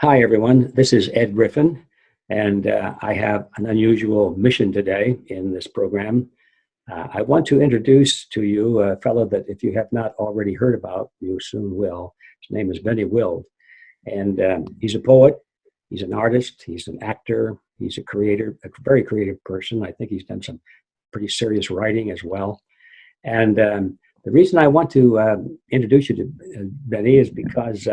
Hi, everyone. This is Ed Griffin, and I have an unusual mission today in this program. I want to introduce to you a fellow that, if you have not already heard about, you soon will. His name is Benny Wild, and he's a poet, he's an artist, he's an actor, he's a creator, a very creative person. I think he's done some pretty serious writing as well. And the reason I want to introduce you to Benny is because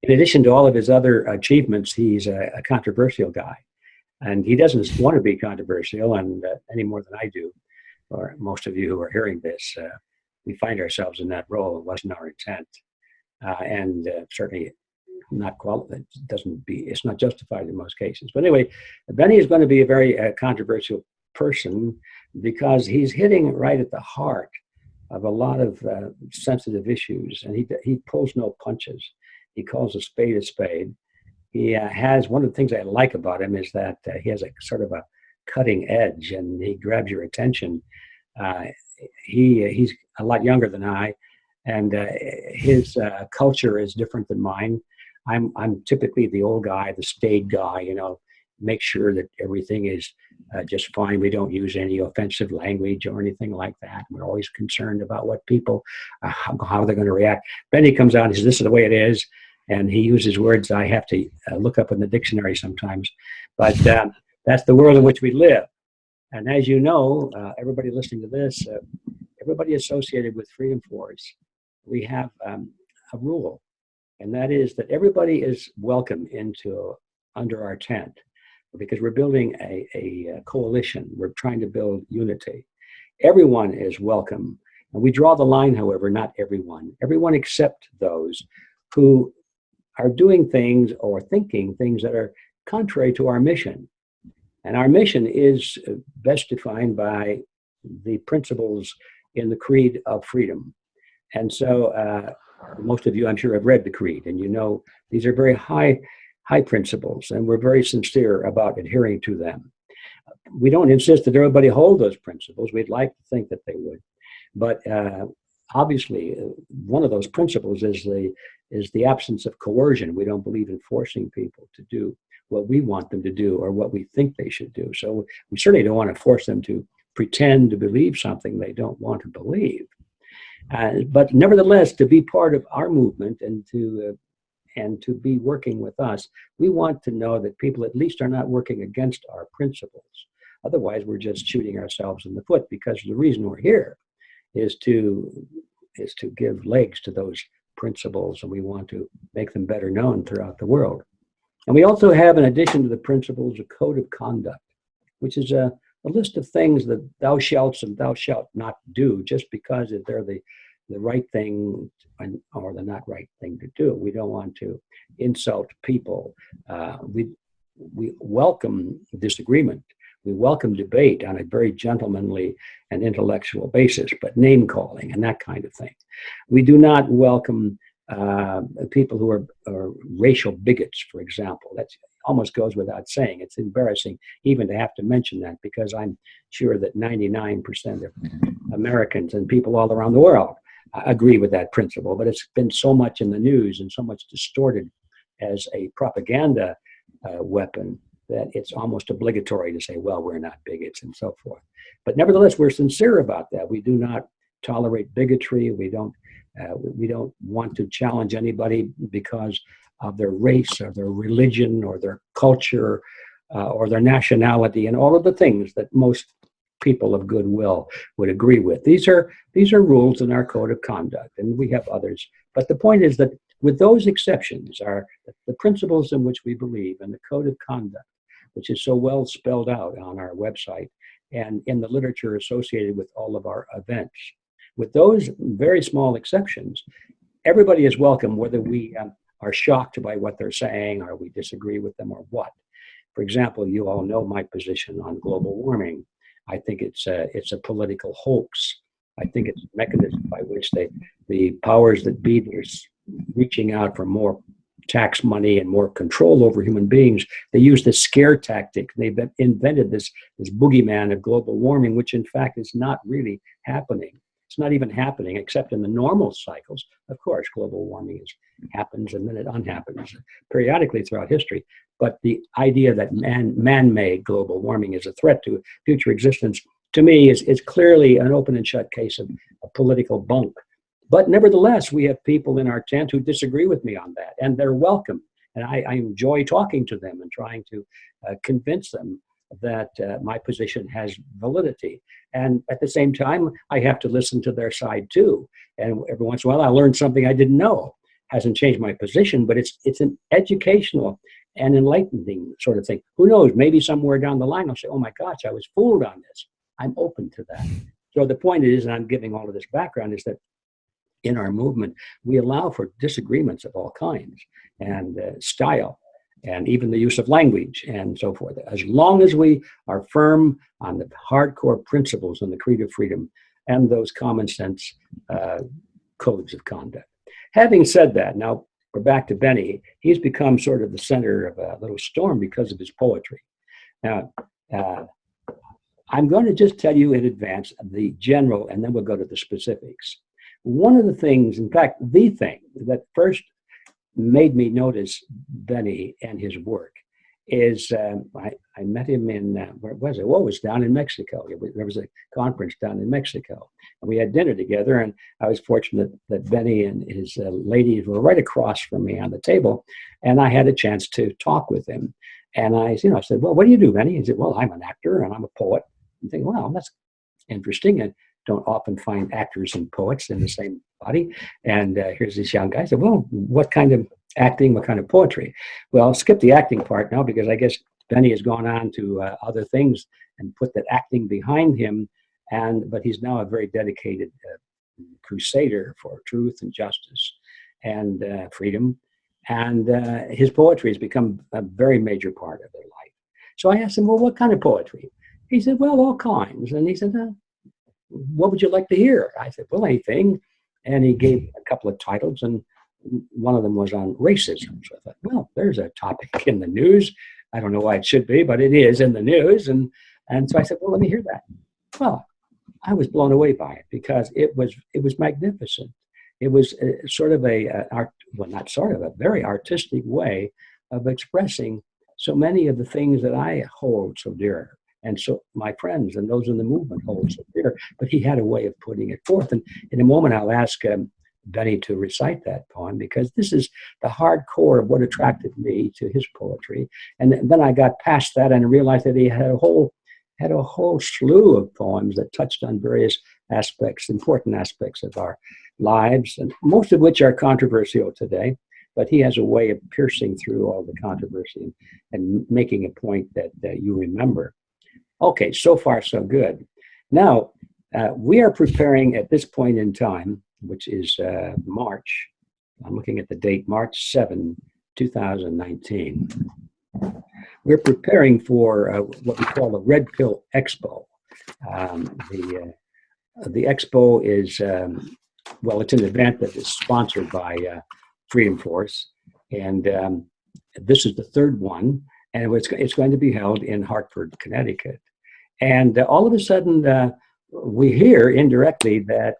in addition to all of his other achievements, he's a controversial guy, and he doesn't want to be controversial, and any more than I do, or most of you who are hearing this. We find ourselves in that role. It wasn't our intent, and certainly not qualified. Doesn't be. It's not justified in most cases. But anyway, Benny is going to be a very controversial person because he's hitting right at the heart of a lot of sensitive issues, and he pulls no punches. He calls a spade a spade. He has one of the things I like about him is that he has a sort of a cutting edge, and he grabs your attention. Uh, he's a lot younger than I, and his culture is different than mine. I'm typically the old guy, the staid guy. Make sure that everything is just fine. We don't use any offensive language or anything like that. We're always concerned about what people, how they're going to react. Benny comes out and says, "This is the way it is," and he uses words I have to look up in the dictionary sometimes. But that's the world in which we live. And as you know, everybody listening to this, everybody associated with Freedom Force, we have a rule, and that is that everybody is welcome into under our tent, because we're building a coalition. We're trying to build unity. Everyone is welcome. And we draw the line, however, not everyone. Everyone except those who are doing things or thinking things that are contrary to our mission. And our mission is best defined by the principles in the Creed of Freedom. And so most of you, I'm sure, have read the Creed, and these are very high principles, and we're very sincere about adhering to them. We don't insist that everybody hold those principles. We'd like to think that they would, but obviously, one of those principles is the absence of coercion. We don't believe in forcing people to do what we want them to do or what we think they should do. So we certainly don't want to force them to pretend to believe something they don't want to believe. But nevertheless, to be part of our movement and to be working with us, we want to know that people at least are not working against our principles. Otherwise, we're just shooting ourselves in the foot, because the reason we're here is to give legs to those principles, and we want to make them better known throughout the world. And we also have, in addition to the principles, a code of conduct, which is a list of things that thou shalt and thou shalt not do just because they're the right thing or the not right thing to do. We don't want to insult people. We welcome disagreement. We welcome debate on a very gentlemanly and intellectual basis, but name calling and that kind of thing. We do not welcome people who are racial bigots, for example. That almost goes without saying. It's embarrassing even to have to mention that, because I'm sure that 99% of Americans and people all around the world agree with that principle, but it's been so much in the news and so much distorted as a propaganda weapon that it's almost obligatory to say, well, we're not bigots and so forth. But nevertheless, we're sincere about that. We do not tolerate bigotry. We don't want to challenge anybody because of their race or their religion or their culture or their nationality and all of the things that most people of goodwill would agree with. These are rules in our code of conduct, and we have others. But the point is that with those exceptions are the principles in which we believe and the code of conduct, which is so well spelled out on our website and in the literature associated with all of our events. With those very small exceptions, everybody is welcome, whether we are shocked by what they're saying or we disagree with them or what. For example, you all know my position on global warming. I think it's a political hoax. I think it's a mechanism by which the powers that be are reaching out for more tax money and more control over human beings. They use this scare tactic. They've invented this boogeyman of global warming, which in fact is not really happening. It's not even happening except in the normal cycles. Of course, global warming happens and then it unhappens periodically throughout history. But the idea that man-made global warming is a threat to future existence, to me, is clearly an open and shut case of political bunk. But nevertheless, we have people in our tent who disagree with me on that, and they're welcome. And I enjoy talking to them and trying to convince them that my position has validity. And at the same time, I have to listen to their side too. And every once in a while, I learn something I didn't know. Hasn't changed my position, but it's an educational and enlightening sort of thing. Who knows? Maybe somewhere down the line, I'll say, "Oh my gosh, I was fooled on this." I'm open to that. So the point is, and I'm giving all of this background, is that in our movement, we allow for disagreements of all kinds and style, and even the use of language and so forth, as long as we are firm on the hardcore principles and the creed of freedom and those common sense codes of conduct. Having said that, now we're back to Benny. He's become sort of the center of a little storm because of his poetry. Now, I'm going to just tell you in advance the general, and then we'll go to the specifics. One of the things, in fact, the thing that first made me notice Benny and his work is I met him in, where was it? Well, it was down in Mexico. There was a conference down in Mexico. And we had dinner together, and I was fortunate that Benny and his ladies were right across from me on the table, and I had a chance to talk with him. And I said, "Well, what do you do, Benny?" He said, "Well, I'm an actor, and I'm a poet." I'm thinking, "Wow, that's interesting." And don't often find actors and poets in the same body. And here's this young guy. I said, "Well, what kind of acting, what kind of poetry?" Well, I'll skip the acting part now because I guess Benny has gone on to other things and put that acting behind him. But he's now a very dedicated crusader for truth and justice and freedom. And his poetry has become a very major part of their life. So I asked him, "Well, what kind of poetry?" He said, "Well, all kinds." And he said, "What would you like to hear?" I said, "Well, anything." And he gave a couple of titles, and one of them was on racism. So I thought, well, there's a topic in the news. I don't know why it should be, but it is in the news. And so I said, "Well, let me hear that." Well, I was blown away by it because it was magnificent. It was sort of not sort of, a very artistic way of expressing so many of the things that I hold so dear. And so my friends and those in the movement hold so dear, but he had a way of putting it forth. And in a moment, I'll ask Benny to recite that poem because this is the hardcore of what attracted me to his poetry. And then I got past that and realized that he had a whole slew of poems that touched on various aspects, important aspects of our lives, and most of which are controversial today. But he has a way of piercing through all the controversy and making a point that you remember. Okay, so far so good. Now, we are preparing at this point in time, which is March. I'm looking at the date, March 7, 2019. We're preparing for what we call the Red Pill Expo. The expo is, it's an event that is sponsored by Freedom Force, and this is the third one, and it's going to be held in Hartford, Connecticut. And all of a sudden, we hear indirectly that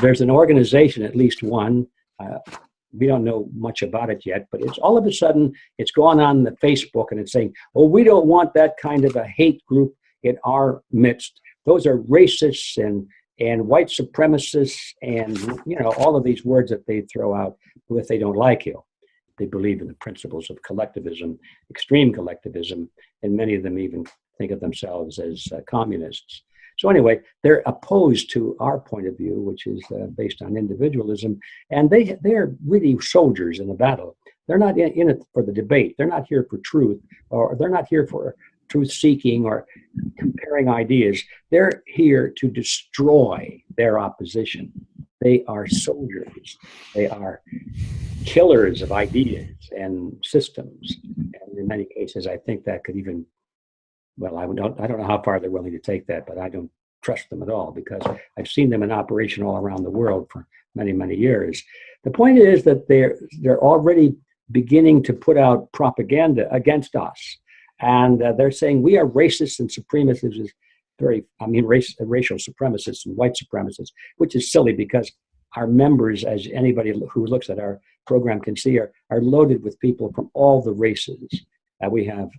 there's an organization, at least one. We don't know much about it yet, but it's all of a sudden it's gone on the Facebook and it's saying, "Oh, we don't want that kind of a hate group in our midst. Those are racists and white supremacists and all of these words that they throw out if they don't like you. They believe in the principles of collectivism, extreme collectivism, and many of them even think of themselves as communists. So anyway, they're opposed to our point of view, which is based on individualism, and they're really soldiers in the battle. They're not in it for the debate. They're not here for truth, or they're not here for truth-seeking or comparing ideas. They're here to destroy their opposition. They are soldiers. They are killers of ideas and systems. And in many cases, I think that could even, I don't know how far they're willing to take that, but I don't trust them at all because I've seen them in operation all around the world for many, many years. The point is that they're already beginning to put out propaganda against us. And they're saying we are racist and supremacists racial supremacists and white supremacists, which is silly because our members, as anybody who looks at our program can see, are loaded with people from all the races. We have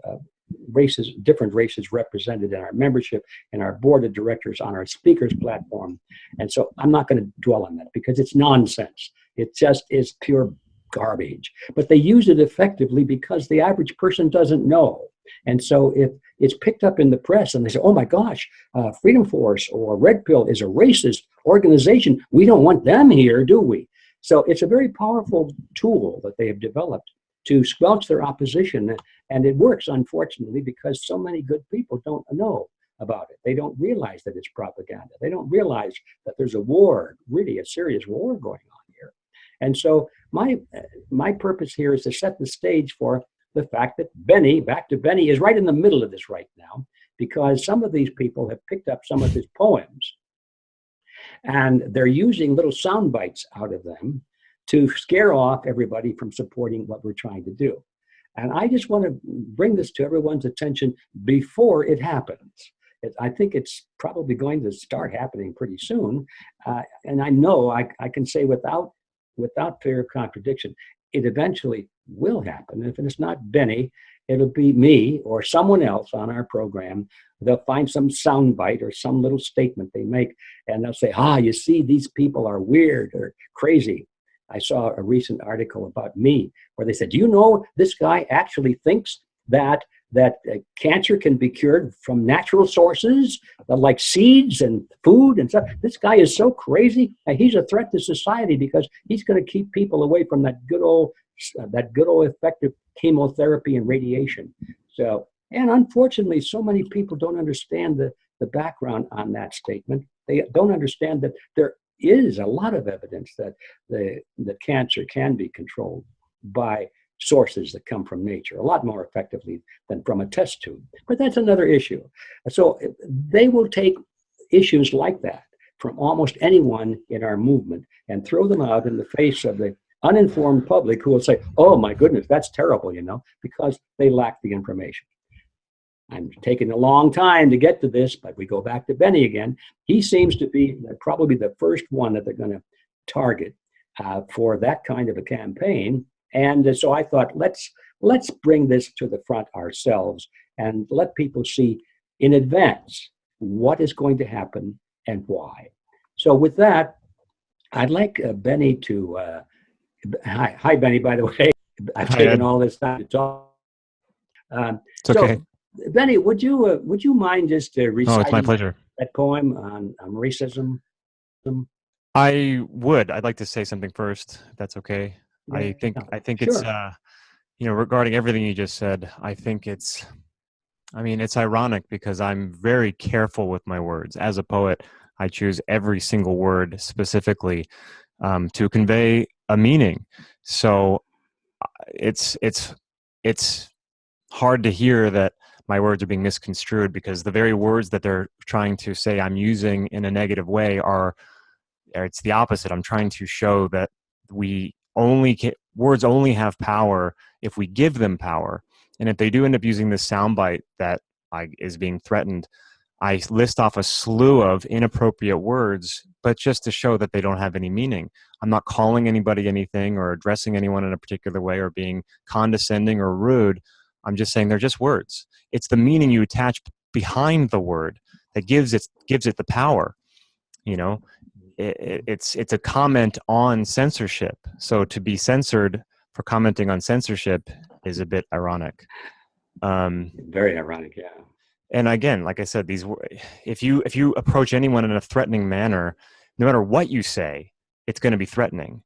different races represented in our membership, in our board of directors, on our speakers platform. And so I'm not going to dwell on that because it's nonsense. It just is pure garbage. But they use it effectively because the average person doesn't know. And so if it's picked up in the press and they say, oh my gosh, Freedom Force or Red Pill is a racist organization, we don't want them here, do we? So it's a very powerful tool that they have developed to squelch their opposition. And it works, unfortunately, because so many good people don't know about it. They don't realize that it's propaganda. They don't realize that there's a war, really a serious war going on here. And so my purpose here is to set the stage for the fact that Benny, back to Benny, is right in the middle of this right now, because some of these people have picked up some of his poems and they're using little sound bites out of them to scare off everybody from supporting what we're trying to do. And I just want to bring this to everyone's attention before it happens. I think it's probably going to start happening pretty soon. And I know I can say without fear of contradiction, it eventually will happen. And if it's not Benny, it'll be me or someone else on our program. They'll find some soundbite or some little statement they make, and they'll say, you see, these people are weird or crazy. I saw a recent article about me where they said, do you know this guy actually thinks that cancer can be cured from natural sources like seeds and food and stuff? This guy is so crazy. He's a threat to society because he's going to keep people away from that good old effective chemotherapy and radiation. So, and unfortunately, so many people don't understand the background on that statement. They don't understand that there is a lot of evidence that the cancer can be controlled by sources that come from nature, a lot more effectively than from a test tube. But that's another issue. So they will take issues like that from almost anyone in our movement and throw them out in the face of the uninformed public, who will say, oh my goodness, that's terrible, because they lack the information. I'm taking a long time to get to this, but we go back to Benny again. He seems to be probably the first one that they're going to target for that kind of a campaign. And so I thought, let's bring this to the front ourselves and let people see in advance what is going to happen and why. So with that, I'd like Benny to, hi Benny, by the way. I've taken all this time to talk. It's okay. Benny, would you mind just reciting it's my pleasure. That poem on racism? I would. I'd like to say something first, if that's okay. Yeah, I think sure. It's regarding everything you just said, I think it's ironic because I'm very careful with my words. As a poet, I choose every single word specifically to convey a meaning. So it's hard to hear that my words are being misconstrued, because the very words that they're trying to say I'm using in a negative way it's the opposite. I'm trying to show that words only have power if we give them power. And if they do end up using this soundbite that is being threatened, I list off a slew of inappropriate words, but just to show that they don't have any meaning. I'm not calling anybody anything or addressing anyone in a particular way or being condescending or rude. I'm just saying they're just words. It's the meaning you attach behind the word that gives it the power. It's a comment on censorship. So to be censored for commenting on censorship is a bit ironic. Very ironic, yeah. And again, like I said, if you approach anyone in a threatening manner, no matter what you say, it's going to be threatening.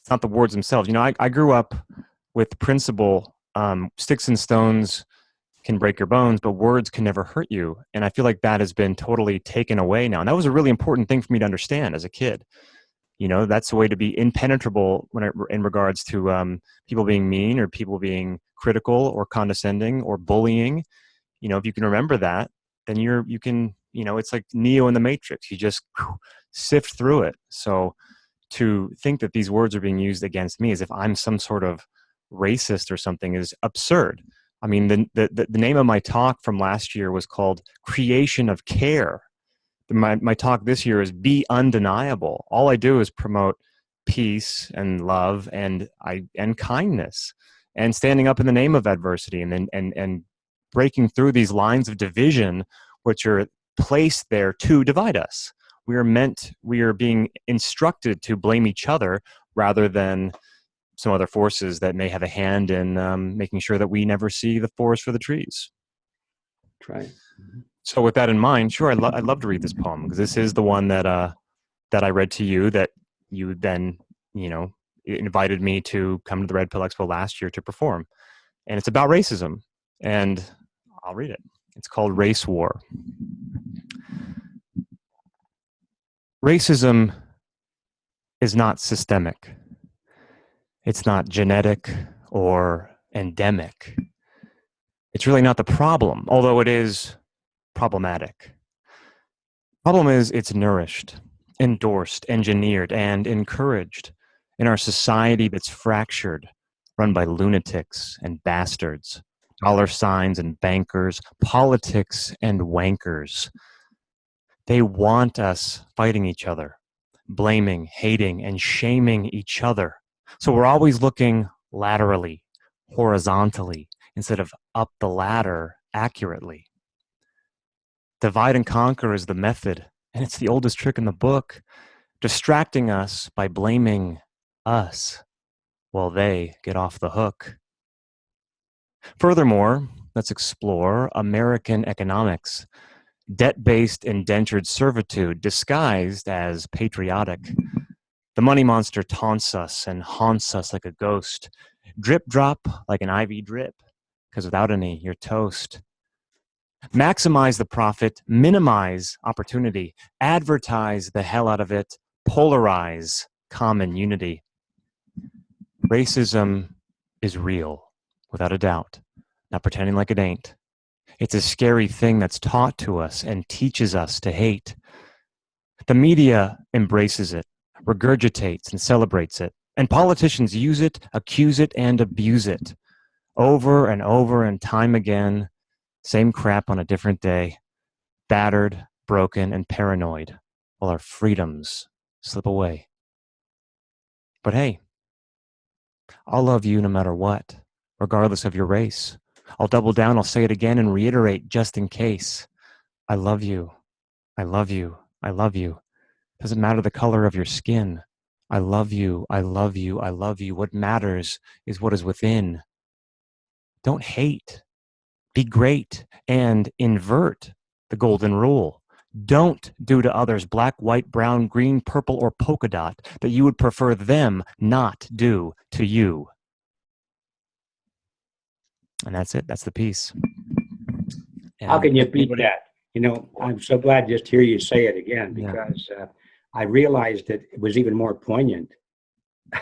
It's not the words themselves. I grew up with the principle, sticks and stones can break your bones, but words can never hurt you. And I feel like that has been totally taken away now. And that was a really important thing for me to understand as a kid. That's the way to be impenetrable in regards to people being mean or people being critical or condescending or bullying. If you can remember that, then you can, it's like Neo in the Matrix. You just sift through it. So to think that these words are being used against me as if I'm some sort of racist or something is absurd. I mean, the name of my talk from last year was called Creation of Care. My talk this year is Be Undeniable. All I do is promote peace and love and kindness and standing up in the name of adversity and breaking through these lines of division which are placed there to divide us. We are being instructed to blame each other rather than some other forces that may have a hand in making sure that we never see the forest for the trees. That's right. Mm-hmm. So with that in mind, sure, I'd love to read this poem because this is the one that I read to you that you then, invited me to come to the Red Pill Expo last year to perform. And it's about racism. And I'll read it. It's called Race War. Racism is not systemic. It's not genetic or endemic. It's really not the problem, although it is problematic. Problem is it's nourished, endorsed, engineered, and encouraged in our society that's fractured, run by lunatics and bastards, dollar signs and bankers, politics and wankers. They want us fighting each other, blaming, hating, and shaming each other. So we're always looking laterally, horizontally, instead of up the ladder accurately. Divide and conquer is the method, and it's the oldest trick in the book, distracting us by blaming us while they get off the hook. Furthermore, let's explore American economics, debt-based indentured servitude disguised as patriotic. The money monster taunts us and haunts us like a ghost. Drip drop like an IV drip, because without any, you're toast. Maximize the profit, minimize opportunity, advertise the hell out of it, polarize common unity. Racism is real, without a doubt, not pretending like it ain't. It's a scary thing that's taught to us and teaches us to hate. The media embraces it, regurgitates and celebrates it, and politicians use it, accuse it, and abuse it. Over and over and time again, same crap on a different day, battered, broken, and paranoid, while our freedoms slip away. But hey, I'll love you no matter what, regardless of your race. I'll double down, I'll say it again and reiterate just in case. I love you. I love you. I love you. Doesn't matter the color of your skin. I love you. I love you. I love you. What matters is what is within. Don't hate. Be great and invert the golden rule. Don't do to others black, white, brown, green, purple, or polka dot that you would prefer them not do to you. And that's it. That's the piece. How can you beat that? I'm so glad just to hear you say it again, because I realized that it was even more poignant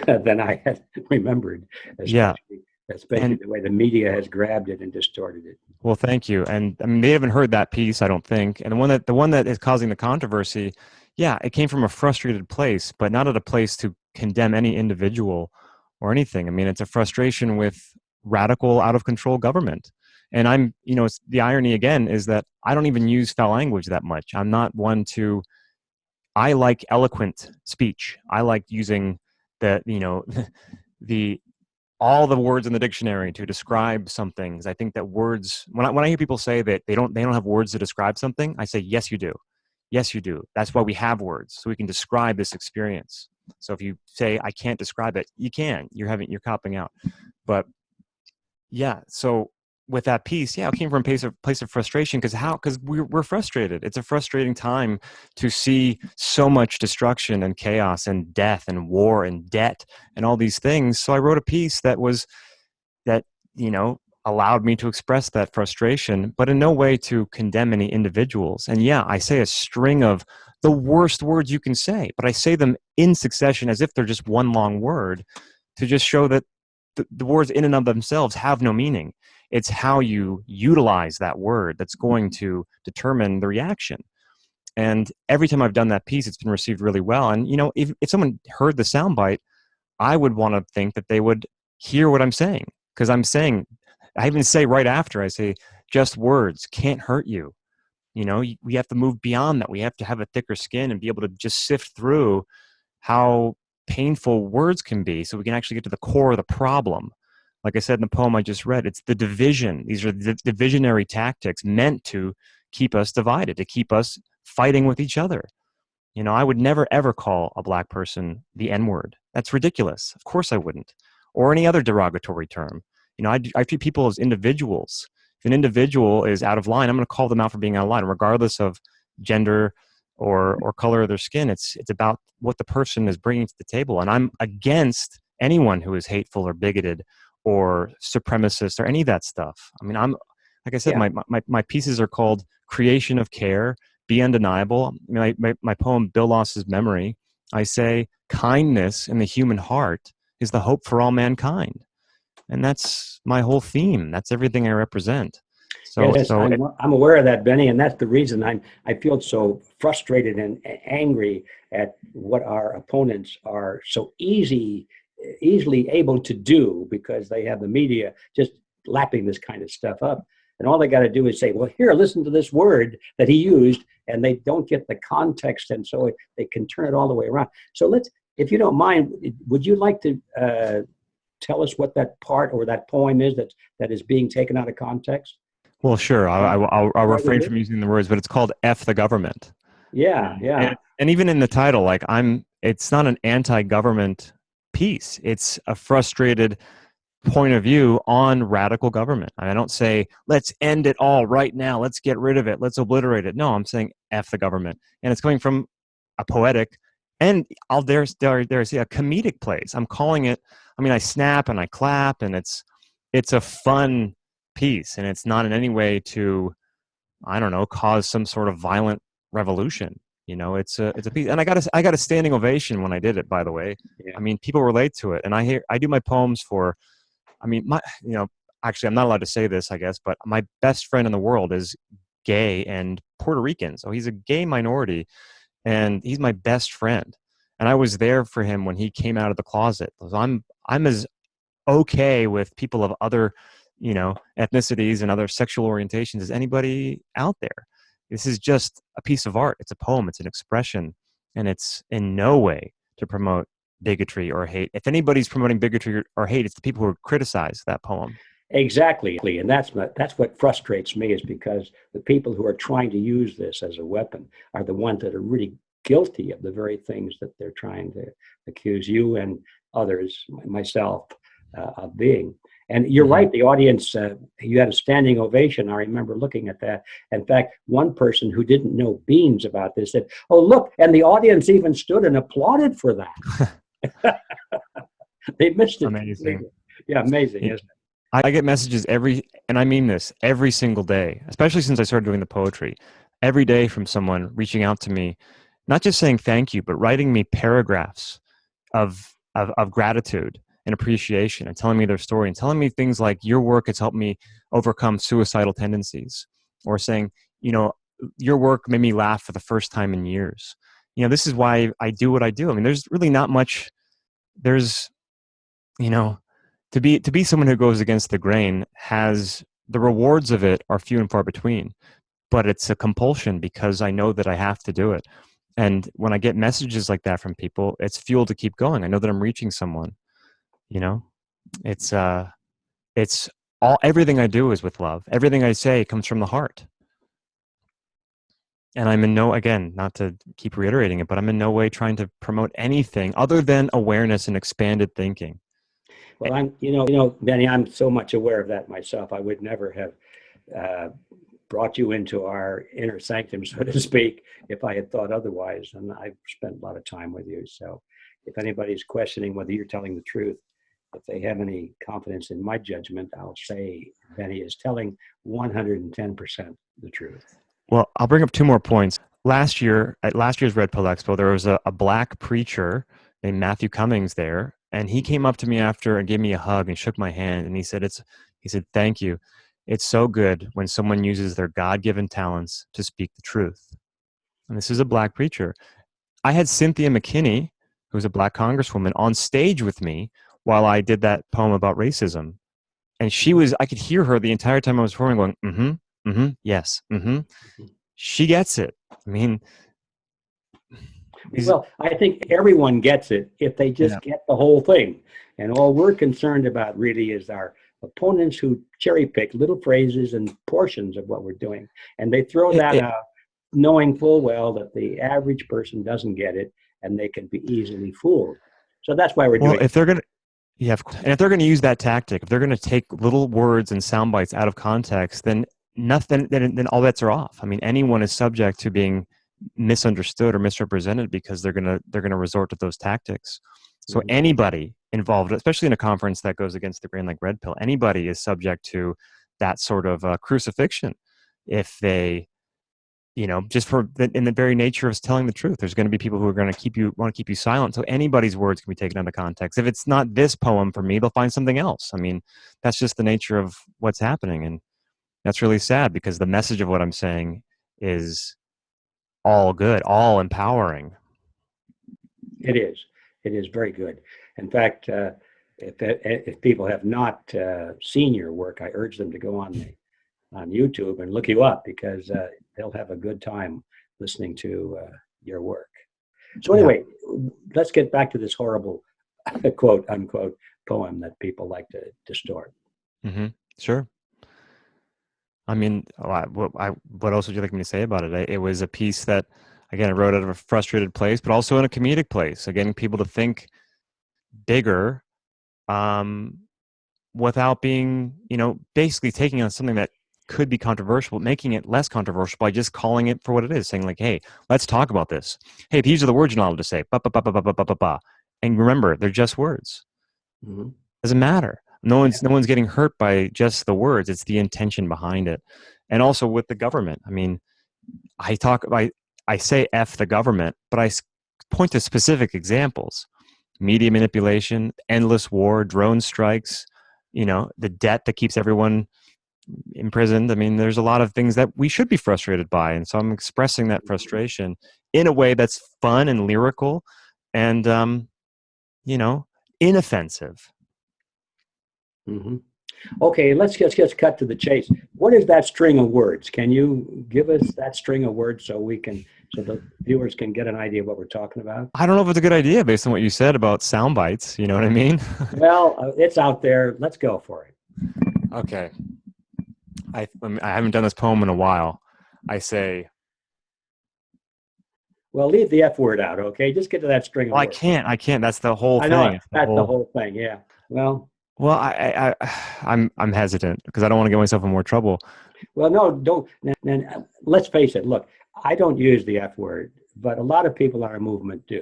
than I had remembered, especially the way the media has grabbed it and distorted it. Well, thank you. And I mean, they haven't heard that piece, I don't think. And the one that is causing the controversy, it came from a frustrated place, but not at a place to condemn any individual or anything. I mean, it's a frustration with radical, out of control government. And it's the irony again is that I don't even use foul language that much. I'm not one to, I like eloquent speech. I like using all the words in the dictionary to describe something. Because I think that words, when I hear people say that they don't have words to describe something, I say, yes, you do. Yes, you do. That's why we have words, so we can describe this experience. So if you say, I can't describe it, you can. You're copping out. But so with that piece, it came from a place of frustration because we're frustrated. It's a frustrating time to see so much destruction and chaos and death and war and debt and all these things. So I wrote a piece that allowed me to express that frustration, but in no way to condemn any individuals. And I say a string of the worst words you can say, but I say them in succession as if they're just one long word to just show that the words in and of themselves have no meaning. It's how you utilize that word that's going to determine the reaction. And every time I've done that piece, it's been received really well. And, if someone heard the soundbite, I would want to think that they would hear what I'm saying, because I'm saying I even say right after, I say, just words can't hurt you. You know, we have to move beyond that. We have to have a thicker skin and be able to just sift through how painful words can be so we can actually get to the core of the problem. Like I said in the poem I just read, it's the division. These are the divisionary tactics meant to keep us divided, to keep us fighting with each other. You know, I would never, ever call a black person the N-word. That's ridiculous. Of course I wouldn't. Or any other derogatory term. You know, I treat people as individuals. If an individual is out of line, I'm going to call them out for being out of line, regardless of gender or color of their skin. It's about what the person is bringing to the table. And I'm against anyone who is hateful or bigoted or supremacist or any of that stuff. I mean, like I said, Yeah. my pieces are called Creation of Care, Be Undeniable. I mean, my poem, Bill Lost His Memory, I say, kindness in the human heart is the hope for all mankind. And that's my whole theme. That's everything I represent. Yes, I'm aware of that, Benny, and that's the reason I feel so frustrated and angry at what our opponents are so easily able to do, because they have the media just lapping this kind of stuff up. And all they got to do is say, well, here, listen to this word that he used, and they don't get the context, and so they can turn it all the way around. So if you don't mind, would you like to tell us what that part or that poem is that is being taken out of context? Well, sure. I'll refrain from using the words, but it's called F the government. Yeah, yeah. And even in the title, like it's not an anti-government piece. It's a frustrated point of view on radical government. I don't say, let's end it all right now. Let's get rid of it. Let's obliterate it. No, I'm saying F the government. And it's coming from a poetic, and I'll dare say a comedic place. I'm calling it, I mean, I snap and I clap, and it's a fun piece, and it's not in any way to, I don't know, cause some sort of violent revolution. You know, it's a piece, and I got a standing ovation when I did it. By the way, Yeah. I mean, people relate to it, and I do my poems for, I mean, actually, I'm not allowed to say this, I guess, but my best friend in the world is gay and Puerto Rican, so he's a gay minority, and he's my best friend, and I was there for him when he came out of the closet. So I'm as okay with people of other, you know, ethnicities and other sexual orientations as anybody out there. This is just a piece of art. It's a poem. It's an expression, and it's in no way to promote bigotry or hate. If anybody's promoting bigotry or hate, it's the people who criticize that poem. Exactly, and that's what frustrates me, is because the people who are trying to use this as a weapon are the ones that are really guilty of the very things that they're trying to accuse you and others, myself, of being. And you're right, the audience, you had a standing ovation. I remember looking at that. In fact, one person who didn't know beans about this said, oh, look, and the audience even stood and applauded for that. They missed it. Amazing. Yeah, amazing, isn't it? I get messages and I mean this, every single day, especially since I started doing the poetry, every day from someone reaching out to me, not just saying thank you, but writing me paragraphs of gratitude and appreciation, and telling me their story, and telling me things like, your work has helped me overcome suicidal tendencies, or saying, you know, your work made me laugh for the first time in years. You know, this is why I do what I do. I mean, there's really not much, you know, to be someone who goes against the grain, has the rewards of it are few and far between, but it's a compulsion because I know that I have to do it. And when I get messages like that from people, it's fuel to keep going. I know that I'm reaching someone. You know, it's everything I do is with love. Everything I say comes from the heart. And I'm in no, again, not to keep reiterating it, but I'm in no way trying to promote anything other than awareness and expanded thinking. Well, Benny, I'm so much aware of that myself. I would never have brought you into our inner sanctum, so to speak, if I had thought otherwise. And I've spent a lot of time with you. So if anybody's questioning whether you're telling the truth, if they have any confidence in my judgment, I'll say Benny is telling 110% the truth. Well, I'll bring up two more points. Last year, at last year's Red Pill Expo, there was a black preacher named Matthew Cummings there, and he came up to me after and gave me a hug and shook my hand, and he said, thank you. It's so good when someone uses their God-given talents to speak the truth. And this is a black preacher. I had Cynthia McKinney, who's a black congresswoman, on stage with me while I did that poem about racism. And she was, I could hear her the entire time I was performing going, mm-hmm, mm-hmm, yes, mm-hmm. She gets it. I mean, Well, I think everyone gets it if they yeah. just get the whole thing. And all we're concerned about really is our opponents who cherry pick little phrases and portions of what we're doing. And they throw that out, knowing full well that the average person doesn't get it and they can be easily fooled. So that's why we're doing if they're going to, yeah, and if they're going to use that tactic, if they're going to take little words and sound bites out of context, then nothing, then all bets are off. I mean, anyone is subject to being misunderstood or misrepresented because they're gonna resort to those tactics. So anybody involved, especially in a conference that goes against the grain like Red Pill, anybody is subject to that sort of crucifixion if they, just in the very nature of telling the truth. There's going to be people who are going to want to keep you silent. So anybody's words can be taken out of context. If it's not this poem for me, they'll find something else. I mean, that's just the nature of what's happening, and that's really sad because the message of what I'm saying is all good, all empowering. It is. It is very good. In fact, if people have not seen your work, I urge them to go on YouTube and look you up because they'll have a good time listening to your work. So anyway, let's get back to this horrible quote unquote poem that people like to distort. Mm-hmm. Sure. I mean, what else would you like me to say about it? It was a piece that, again, I wrote out of a frustrated place, but also in a comedic place, getting people to think bigger, without being, basically taking on something that could be controversial, making it less controversial by just calling it for what it is, saying like, hey, let's talk about this. Hey, these are the words you're not allowed to say. Ba, ba, ba, ba, ba, ba, ba, ba. And remember, they're just words. Mm-hmm. Doesn't matter. No one's getting hurt by just the words. It's the intention behind it. And also with the government. I mean, I say F the government, but I point to specific examples. Media manipulation, endless war, drone strikes, the debt that keeps everyone imprisoned. I mean, there's a lot of things that we should be frustrated by. And so I'm expressing that frustration in a way that's fun and lyrical and, inoffensive. Mm-hmm. Okay, let's just cut to the chase. What is that string of words? Can you give us that string of words so the viewers can get an idea of what we're talking about? I don't know if it's a good idea based on what you said about sound bites. You know what I mean? Well, it's out there. Let's go for it. Okay. I haven't done this poem in a while. I say. Well, leave the F word out, okay? Just get to that string of words. I can't. That's the whole thing. I know, that's the whole thing, yeah. Well, I'm hesitant because I don't want to get myself in more trouble. Well, no, don't. And let's face it. Look, I don't use the F word, but a lot of people in our movement do.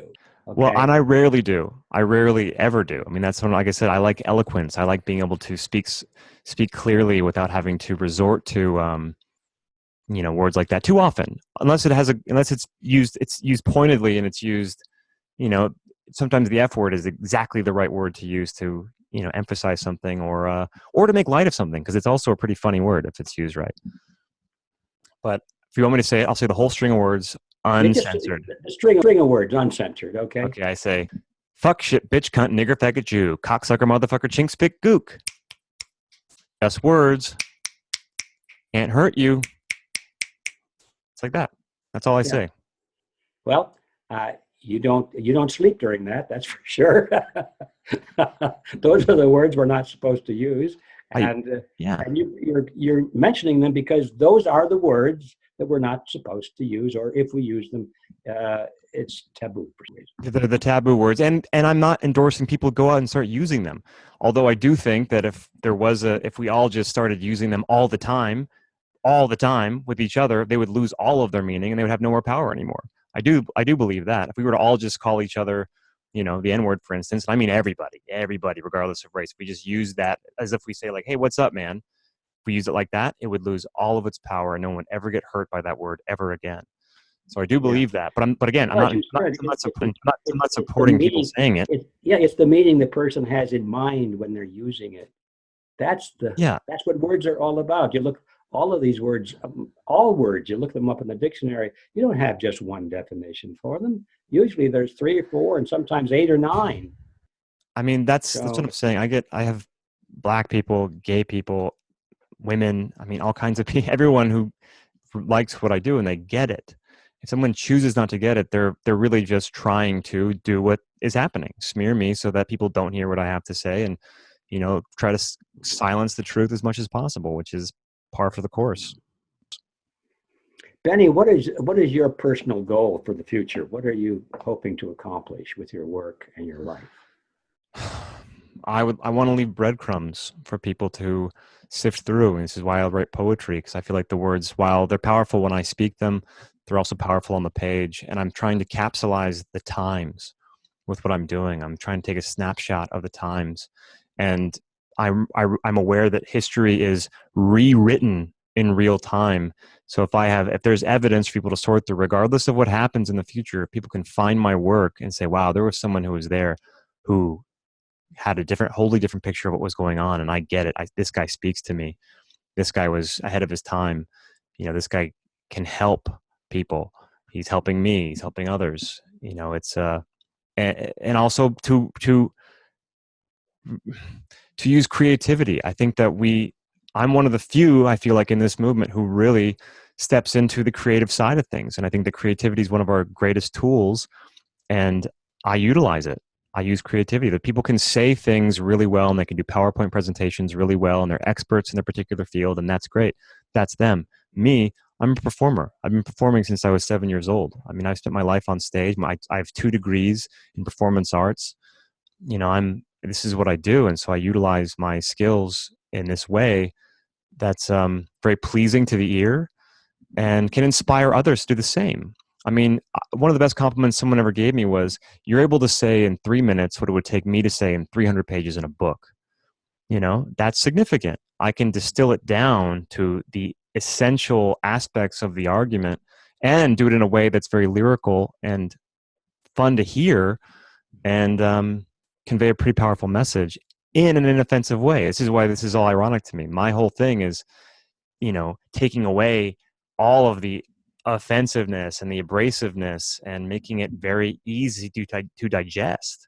Okay? Well, and I rarely do. I rarely ever do. I mean, that's when, like I said, I like eloquence. I like being able to speak clearly without having to resort to, words like that too often. Unless it's used pointedly and it's used, sometimes the F word is exactly the right word to use to, emphasize something or to make light of something, because it's also a pretty funny word if it's used right. But if you want me to say it, I'll say the whole string of words uncensored. The string of words uncensored, okay? Okay, I say, fuck, shit, bitch, cunt, nigger, faggot, Jew, cocksucker, motherfucker, chink, spit, gook. Just words. Can't hurt you. It's like that. That's all I say. Well, you don't sleep during that. That's for sure. Those are the words we're not supposed to use, and you're mentioning them because those are the words that we're not supposed to use, or if we use them, it's taboo for some reason. They're the taboo words, and I'm not endorsing people go out and start using them. Although I do think that if we all just started using them all the time with each other, they would lose all of their meaning and they would have no more power anymore. I do believe that. If we were to all just call each other, the N-word, for instance, I mean everybody, regardless of race, we just use that as if we say like, hey, what's up, man? If we use it like that, it would lose all of its power and no one would ever get hurt by that word ever again. So I do believe that. But again, I'm not supporting people saying it. It's the meaning the person has in mind when they're using it. That's what words are all about. You look, all of these words, all words, you look them up in the dictionary, you don't have just one definition for them. Usually there's 3 or 4 and sometimes 8 or 9. I mean, that's what I'm saying. I have black people, gay people, women, I mean, all kinds of people, everyone who likes what I do and they get it. If someone chooses not to get it, they're really just trying to do what is happening, smear me so that people don't hear what I have to say, and try to silence the truth as much as possible, which is par for the course. Benny, what is your personal goal for the future? What are you hoping to accomplish with your work and your life? I want to leave breadcrumbs for people to sift through. And this is why I write poetry, because I feel like the words, while they're powerful when I speak them, they're also powerful on the page. And I'm trying to capsulize the times with what I'm doing. I'm trying to take a snapshot of the times. And I'm aware that history is rewritten in real time. So if there's evidence for people to sort through, regardless of what happens in the future, people can find my work and say, wow, there was someone who was there who had a wholly different picture of what was going on, and I get it. This guy speaks to me. This guy was ahead of his time. This guy can help people. He's helping me. He's helping others. It's and also to use creativity. I think that I'm one of the few, I feel like, in this movement who really steps into the creative side of things, and I think that creativity is one of our greatest tools, and I utilize it. I use creativity. That people can say things really well, and they can do PowerPoint presentations really well, and they're experts in their particular field, and that's great. That's them. Me, I'm a performer. I've been performing since I was 7 years old. I mean, I've spent my life on stage. I have 2 degrees in performance arts. This is what I do, and so I utilize my skills in this way that's very pleasing to the ear and can inspire others to do the same. I mean, one of the best compliments someone ever gave me was, you're able to say in 3 minutes what it would take me to say in 300 pages in a book. That's significant. I can distill it down to the essential aspects of the argument and do it in a way that's very lyrical and fun to hear, and convey a pretty powerful message in an inoffensive way. This is why this is all ironic to me. My whole thing is, taking away all of the offensiveness and the abrasiveness and making it very easy to digest,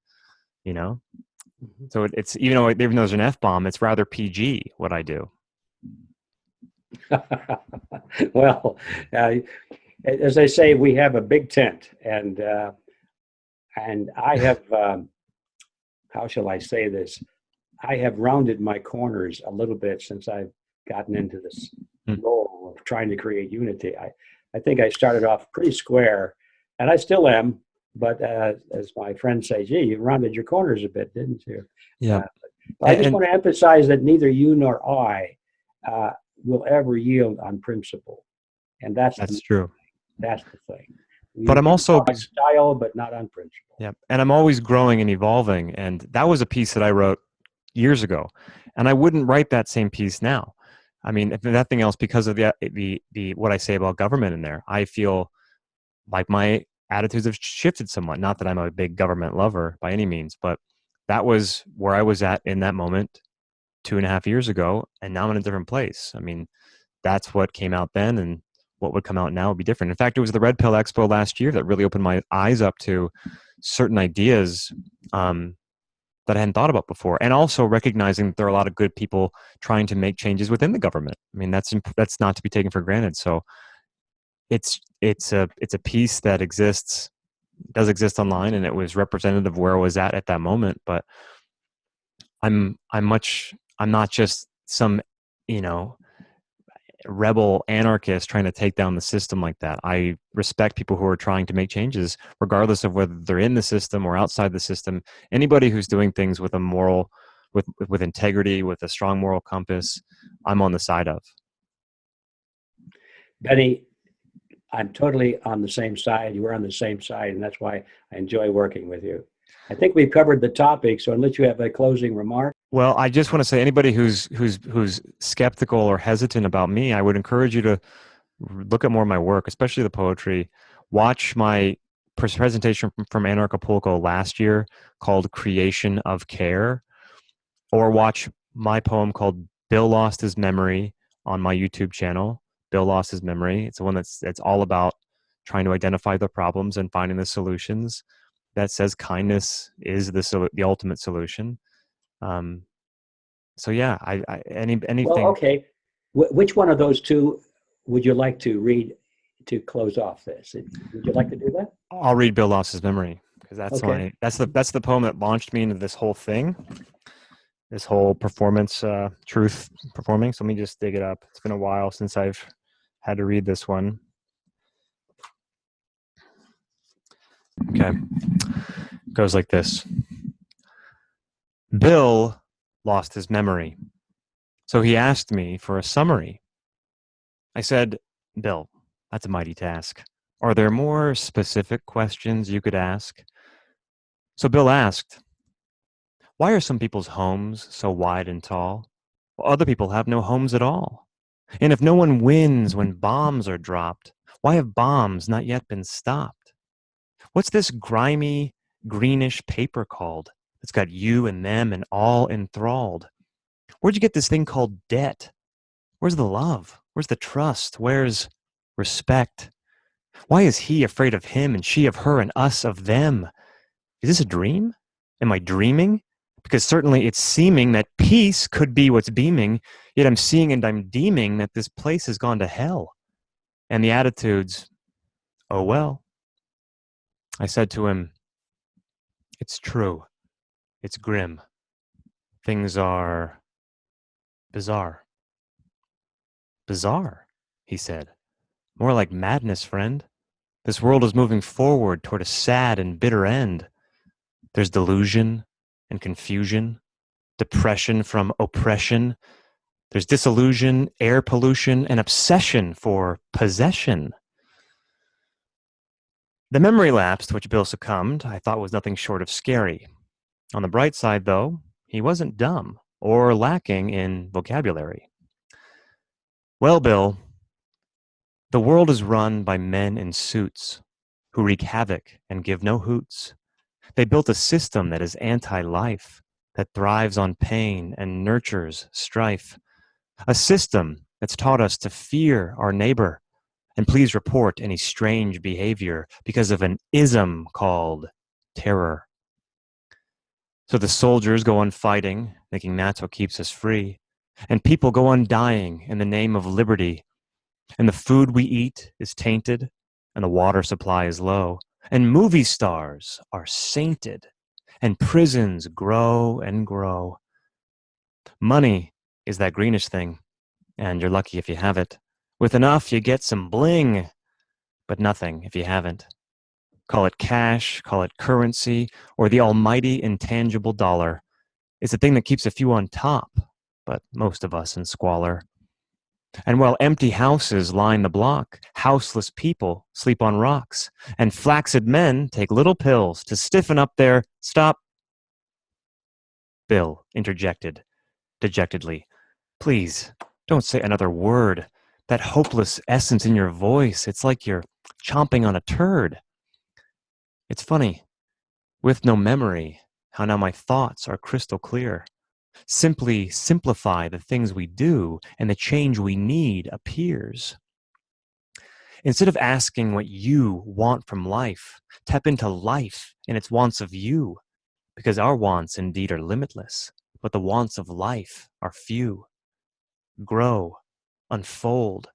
So it's, even though there's an F-bomb, it's rather PG what I do. Well, as I say, we have a big tent, and I have, how shall I say this? I have rounded my corners a little bit since I've gotten into this role of trying to create unity. I think I started off pretty square, and I still am. But as my friends say, gee, you rounded your corners a bit, didn't you? Yeah. I just want to emphasize that neither you nor I will ever yield on principle, and that's true. That's the thing. But I'm also on style, but not on principle. Yeah, and I'm always growing and evolving. And that was a piece that I wrote years ago, and I wouldn't write that same piece now. I mean, if nothing else, because of the what I say about government in there, I feel like my attitudes have shifted somewhat. Not that I'm a big government lover by any means, but that was where I was at in that moment 2.5 years ago, and now I'm in a different place. I mean, that's what came out then, and what would come out now would be different. In fact, it was the Red Pill Expo last year that really opened my eyes up to certain ideas that I hadn't thought about before, and also recognizing that there are a lot of good people trying to make changes within the government. I mean, that's not to be taken for granted. So it's a piece that does exist online, and it was representative of where I was at that moment. But I'm not just some rebel anarchist trying to take down the system like that. I respect people who are trying to make changes, regardless of whether they're in the system or outside the system. Anybody who's doing things with a moral, with integrity, with a strong moral compass, I'm on the side of. Benny, I'm totally on the same side. You were on the same side, and that's why I enjoy working with you. I think we've covered the topic, so unless you have a closing remark. Well, I just want to say, anybody who's skeptical or hesitant about me, I would encourage you to look at more of my work, especially the poetry. Watch my presentation from Anarchapulco last year called Creation of Care, or watch my poem called Bill Lost His Memory on my YouTube channel. Bill Lost His Memory. It's the one that's all about trying to identify the problems and finding the solutions. That says kindness is the ultimate solution. So yeah, Well, anything. okay. Which one of those two would you like to read to close off this? Would you like to do that? I'll read Bill Loss's memory because Okay. that's the poem that launched me into this whole thing, this whole performance, truth performing. So let me just dig it up. It's been a while since I've had to read this one. Okay, goes like this. Bill lost his memory, so he asked me for a summary. I said, Bill, that's a mighty task. Are there more specific questions you could ask? So Bill asked, why are some people's homes so wide and tall, while other people have no homes at all? And if no one wins when bombs are dropped, why have bombs not yet been stopped? What's this grimy, greenish paper called that's got you and them and all enthralled? Where'd you get this thing called debt? Where's the love? Where's the trust? Where's respect? Why is he afraid of him and she of her and us of them? Is this a dream? Am I dreaming? Because certainly it's seeming that peace could be what's beaming, yet I'm seeing and I'm deeming that this place has gone to hell. And the attitudes, oh well. I said to him, it's true. It's grim. Things are bizarre. Bizarre, he said. More like madness, friend. This world is moving forward toward a sad and bitter end. There's delusion and confusion, depression from oppression. There's disillusion, air pollution, and obsession for possession. The memory lapse to which Bill succumbed, I thought was nothing short of scary. On the bright side, though, he wasn't dumb or lacking in vocabulary. Well, Bill, the world is run by men in suits who wreak havoc and give no hoots. They built a system that is anti-life, that thrives on pain and nurtures strife. A system that's taught us to fear our neighbor and please report any strange behavior because of an ism called terror. So the soldiers go on fighting, thinking that's what keeps us free. And people go on dying in the name of liberty. And the food we eat is tainted, and the water supply is low. And movie stars are sainted, and prisons grow and grow. Money is that greenish thing, and you're lucky if you have it. With enough, you get some bling, but nothing if you haven't. Call it cash, call it currency, or the almighty intangible dollar. It's the thing that keeps a few on top, but most of us in squalor. And while empty houses line the block, houseless people sleep on rocks, and flaccid men take little pills to stiffen up their stop. Bill interjected dejectedly. Please, don't say another word. That hopeless essence in your voice, it's like you're chomping on a turd. It's funny, with no memory, how now my thoughts are crystal clear. Simply simplify the things we do, and the change we need appears. Instead of asking what you want from life, tap into life and its wants of you, because our wants indeed are limitless, but the wants of life are few. Grow, unfold,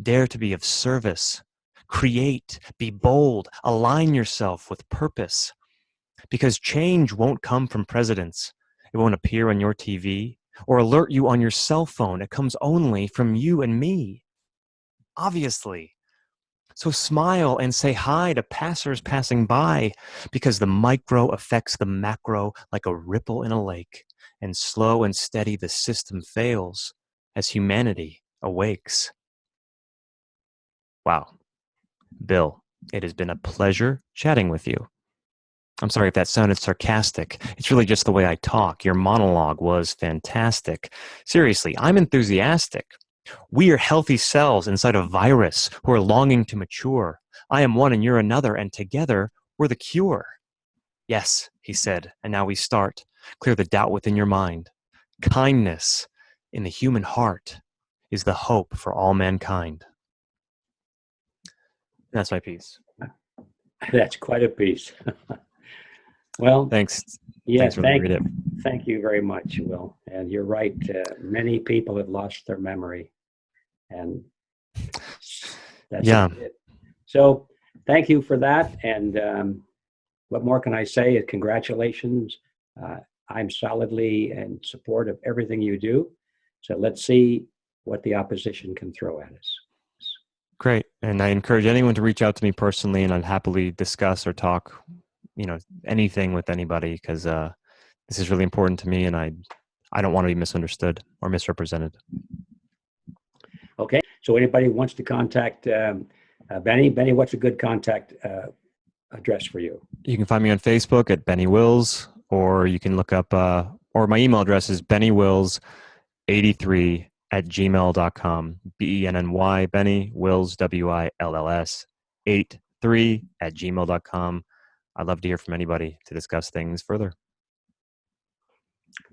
dare to be of service, create, be bold, align yourself with purpose, because change won't come from presidents. It won't appear on your TV or alert you on your cell phone. It comes only from you and me. Obviously. So smile and say hi to passers passing by, because the micro affects the macro like a ripple in a lake, and slow and steady the system fails as humanity awakes. Wow. Bill, it has been a pleasure chatting with you. I'm sorry if that sounded sarcastic. It's really just the way I talk. Your monologue was fantastic. Seriously, I'm enthusiastic. We are healthy cells inside a virus who are longing to mature. I am one and you're another, and together we're the cure. Yes, he said, and now we start. Clear the doubt within your mind. Kindness in the human heart is the hope for all mankind. That's my piece. That's quite a piece. Well, Thanks. yeah, Thanks for letting me read it. thank you very much, Will. And you're right. Many people have lost their memory, and that's Yeah. it. So thank you for that. And what more can I say? Congratulations. Uh, I'm solidly in support of everything you do. So let's see what the opposition can throw at us. Great. And I encourage anyone to reach out to me personally, and I'd happily discuss or talk, anything with anybody, because this is really important to me, and I don't want to be misunderstood or misrepresented. Okay. So anybody wants to contact Benny, what's a good contact address for you? You can find me on Facebook at Benny Wills, or you can look up, or my email address is bennywills83@gmail.com. BENNY, Benny Wills, WILLS 83@gmail.com. I'd love to hear from anybody to discuss things further.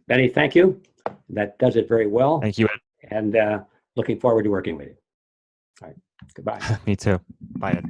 Benny, thank you. That does it very well. Thank you, Ed. And looking forward to working with you. All right. Goodbye. Me too. Bye, Ed.